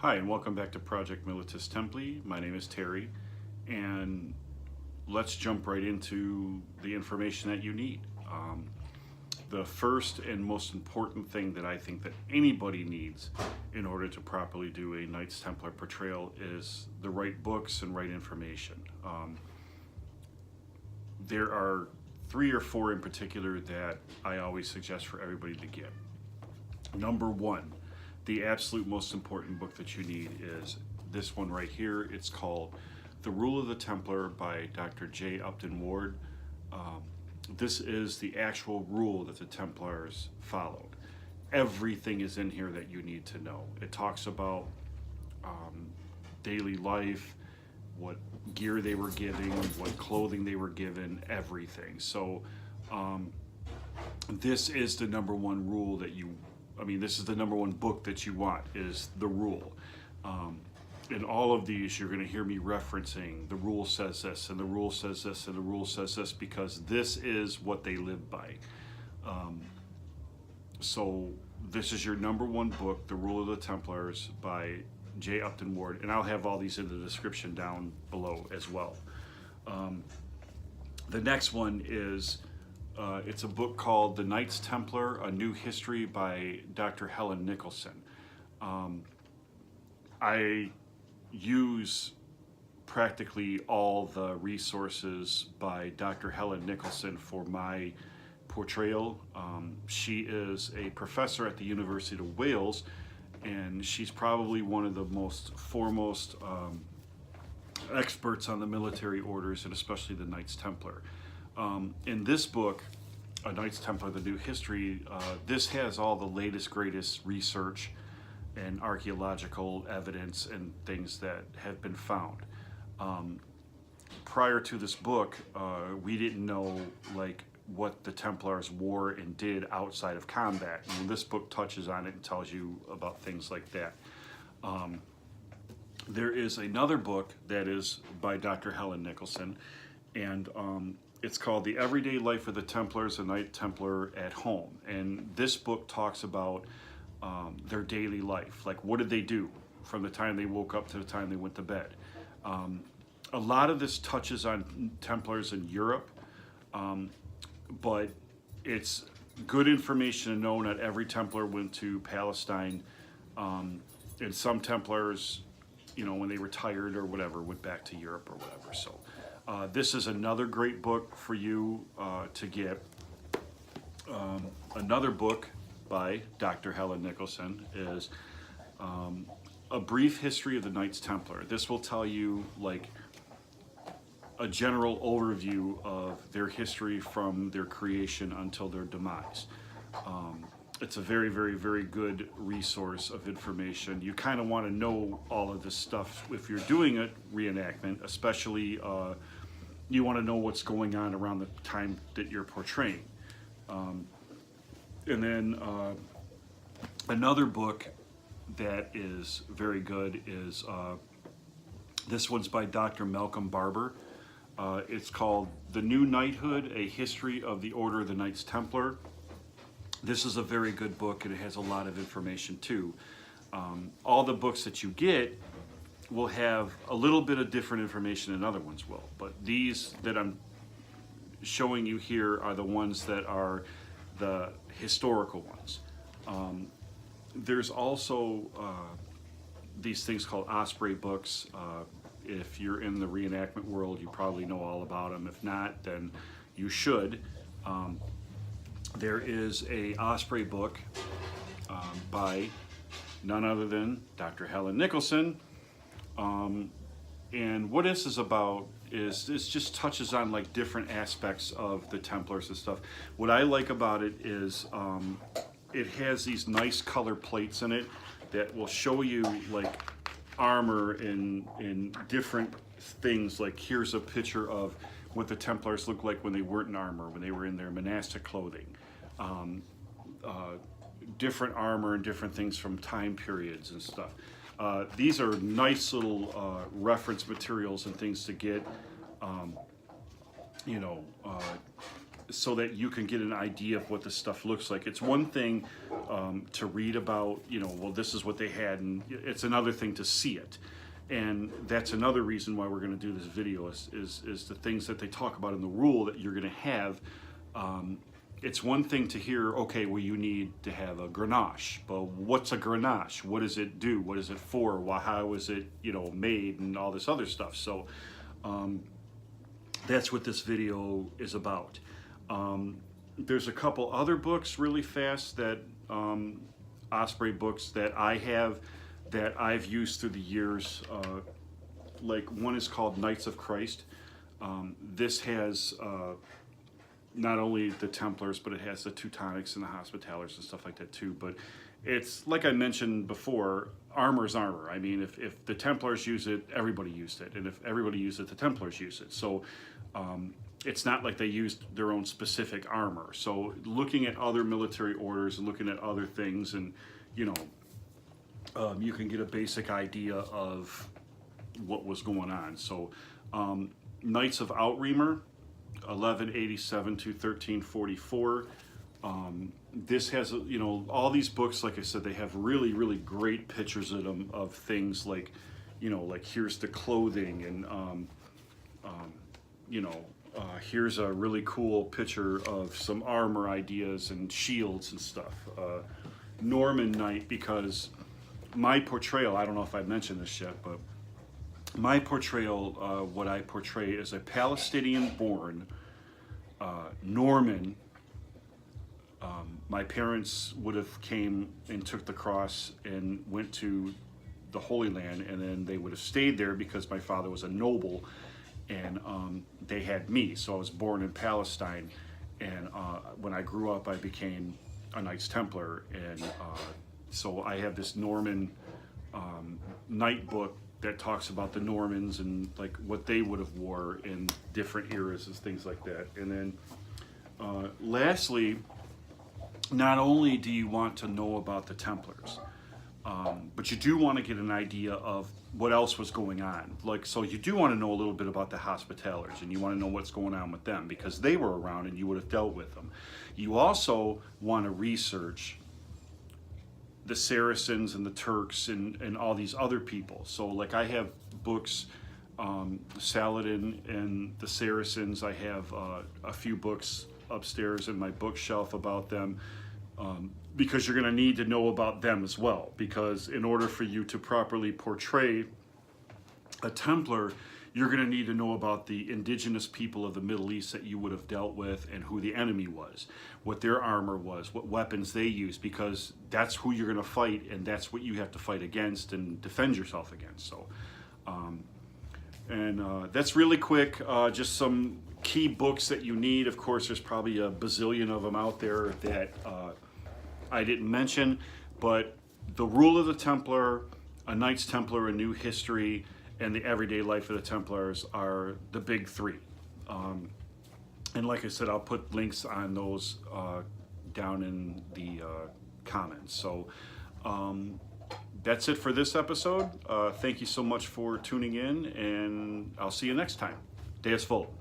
Hi, and welcome back to Project Militis Templi. My name is Terry, and let's jump right into the information that you need. The first and most important thing that I think that anybody needs in order to properly do a Knights Templar portrayal is the right books and right information. There are 3 or 4 in particular that I always suggest for everybody to get. Number 1, the absolute most important book that you need is this one right here. It's called The Rule of the Templar by Dr. J. Upton-award. This is the actual rule that the Templars followed. Everything is in here that you need to know. It talks about daily life, what gear they were given, what clothing they were given, everything. So this is the number 1 rule that this is the number 1 book that you want, is the rule. In all of these, you're going to hear me referencing the rule says this, and the rule says this, and the rule says this, because this is what they live by. So this is your number 1 book, The Rule of the Templars by J. Upton-award, and I'll have all these in the description down below as well. The next one is it's a book called The Knights Templar, A New History by Dr. Helen Nicholson. I use practically all the resources by Dr. Helen Nicholson for my portrayal. She is a professor at the University of Wales, and she's probably one of the most foremost experts on the military orders, and especially the Knights Templar. In this book, A Knights Templar, The New History, this has all the latest, greatest research and archaeological evidence and things that have been found. Prior to this book, we didn't know what the Templars wore and did outside of combat. And this book touches on it and tells you about things like that. There is another book that is by Dr. Helen Nicholson, and it's called The Everyday Life of the Templars, a Knight Templar at Home. And this book talks about their daily life. Like, what did they do from the time they woke up to the time they went to bed? A lot of this touches on Templars in Europe, but it's good information to know not every Templar went to Palestine, and some Templars, when they retired or whatever, went back to Europe or whatever. So this is another great book for you to get. Another book by Dr. Helen Nicholson is A Brief History of the Knights Templar. This will tell you a general overview of their history from their creation until their demise. It's a very, very, very good resource of information. You kind of want to know all of this stuff if you're doing a reenactment, especially you want to know what's going on around the time that you're portraying. And then another book that is very good is this one's by Dr. Malcolm Barber. It's called The New Knighthood, A History of the Order of the Knights Templar. This is a very good book, and it has a lot of information too. All the books that you get will have a little bit of different information than other ones will, but these that I'm showing you here are the ones that are the historical ones. There's also these things called Osprey Books. If you're in the reenactment world, you probably know all about them. If not, then you should. There is a Osprey book by none other than Dr. Helen Nicholson. And what this is about is this just touches on different aspects of the Templars and stuff. What I like about it is it has these nice color plates in it that will show you armor and different things. Here's a picture of what the Templars looked like when they weren't in armor, when they were in their monastic clothing. Different armor and different things from time periods and stuff. These are nice little reference materials and things to get, so that you can get an idea of what this stuff looks like. It's one thing to read about, you know, well, this is what they had, and it's another thing to see it. And that's another reason why we're going to do this video is the things that they talk about in the rule that you're going to have. It's one thing to hear, okay, well, you need to have a grenache, but what's a grenache? What does it do? What is it for? Well, how is it, you know, made, and all this other stuff. So that's what this video is about. There's a couple other books really fast that Osprey Books that I have that I've used through the years. Like one is called Knights of Christ. This has not only the Templars, but it has the Teutonics and the Hospitallers and stuff like that too. But it's, like I mentioned before, armor is armor. I mean, if the Templars use it, everybody used it. And if everybody used it, the Templars use it. So it's not like they used their own specific armor. So looking at other military orders and looking at other things, and, you know, you can get a basic idea of what was going on. So Knights of Outremer, 1187 to 1344. This has, you know, all these books, like I said, they have really, really great pictures of them, of things like, you know, like here's the clothing, and you know, here's a really cool picture of some armor ideas and shields and stuff. Norman Knight, because my portrayal, I don't know if I mentioned this yet, but my portrayal, what I portray is a Palestinian-born Norman. My parents would have came and took the cross and went to the Holy Land, and then they would have stayed there because my father was a noble, and they had me. So I was born in Palestine, and when I grew up, I became a Knights Templar, and so I have this Norman knight book that talks about the Normans and like what they would have wore in different eras and things like that. And then lastly, not only do you want to know about the Templars, but you do want to get an idea of what else was going on. Like, so you do want to know a little bit about the Hospitallers, and you want to know what's going on with them because they were around and you would have dealt with them. You also want to research the Saracens and the Turks and all these other people. So like I have books, Saladin and the Saracens. I have a few books upstairs in my bookshelf about them, because you're going to need to know about them as well, because in order for you to properly portray a Templar, you're going to need to know about the indigenous people of the Middle East that you would have dealt with, and who the enemy was, what their armor was, what weapons they used, because that's who you're going to fight, and that's what you have to fight against and defend yourself against. So that's really quick, just some key books that you need. Of course, there's probably a bazillion of them out there that I didn't mention, but The Rule of the Templar, A Knights Templar, A New History, and The Everyday Life of the Templars are the big three. And like I said, I'll put links on those down in the comments. So that's it for this episode. Thank you so much for tuning in, and I'll see you next time. Deus Volt.